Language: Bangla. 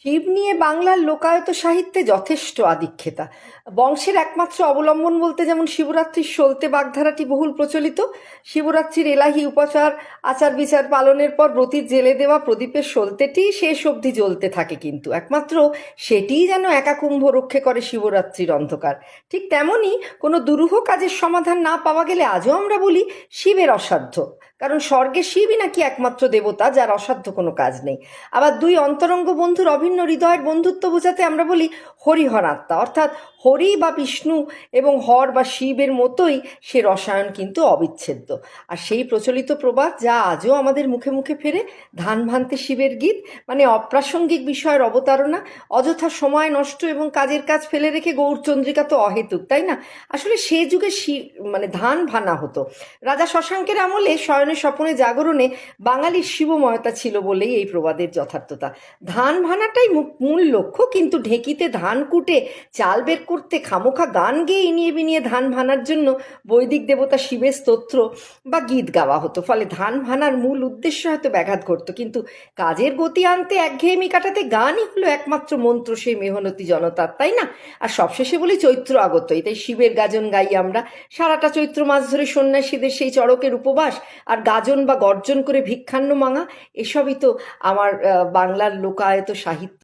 শিব নিয়ে বাংলার লোকায়ত সাহিত্যে যথেষ্ট আদিক্ষেতা। বংশের একমাত্র অবলম্বন বলতে যেমন শিবরাত্রির সলতে বাগধারাটি বহুল প্রচলিত। শিবরাত্রির এলাহি উপাচার আচার বিচার পালনের পর ব্রতীর জেলে দেওয়া প্রদীপের সলতেটি শেষ অবধি জ্বলতে থাকে, কিন্তু একমাত্র সেটিই যেন একাকুম্ভ রক্ষে করে শিবরাত্রির অন্ধকার। ঠিক তেমনই কোনো দুরূহ কাজের সমাধান না পাওয়া গেলে আজও আমরা বলি শিবের অসাধ্য, কারণ স্বর্গে শিবই নাকি একমাত্র দেবতা যার অসাধ্য কোনো কাজ নেই। আবার দুই অন্তরঙ্গ বন্ধুর অভিন্ন হৃদয়ের বন্ধুত্ব বোঝাতে আমরা বলি হরিহরাত্মা, অর্থাৎ হরি বা বিষ্ণু এবং হর বা শিবের মতোই সে রসায়ন কিন্তু অবিচ্ছেদ্য। আর সেই প্রচলিত প্রবাদ যা আজও আমাদের মুখে মুখে ফেরে, ধান ভানতে শিবের গীত মানে অপ্রাসঙ্গিক বিষয়ের অবতারণা, অযথা সময় নষ্ট এবং কাজের কাজ ফেলে রেখে গৌরচন্দ্রিকা তো অহেতুক, তাই না? আসলে সে যুগে মানে ধান ভানা হতো। রাজা শশাঙ্কের আমলে শয়নে স্বপনে জাগরণে বাঙালির শিবময়তা ছিল বলেই এই প্রবাদের যথার্থতা। ধান ভানাটাই মূল লক্ষ্য, কিন্তু ঢেঁকিতে ধান কুটে চাল বের করতে খামোখা গান গেয়ে ইনিয়ে বিনিয়ে ধান ভানার জন্য বৈদিক দেবতা শিবের স্তোত্র বা গীত গাওয়া হতো। ফলে ধান ভানার মূল উদ্দেশ্য হয়তো ব্যাঘাত ঘটতো, কিন্তু কাজের গতি আনতে একঘেয়েমি কাটাতে গানই হলো একমাত্র মন্ত্র সেই মেহনতি জনতার, তাই না? আর সবশেষে বলি চৈত্র আগতই, তাই শিবের গাজন গাই আমরা। সারাটা চৈত্র মাস ধরে সন্ন্যাসীদের সেই চড়কের উপবাস আর গাজন বা গর্জন করে ভিক্ষান্ন মাঙা, এসবই তো আমার বাংলার লোকায়ত সাহিত্য।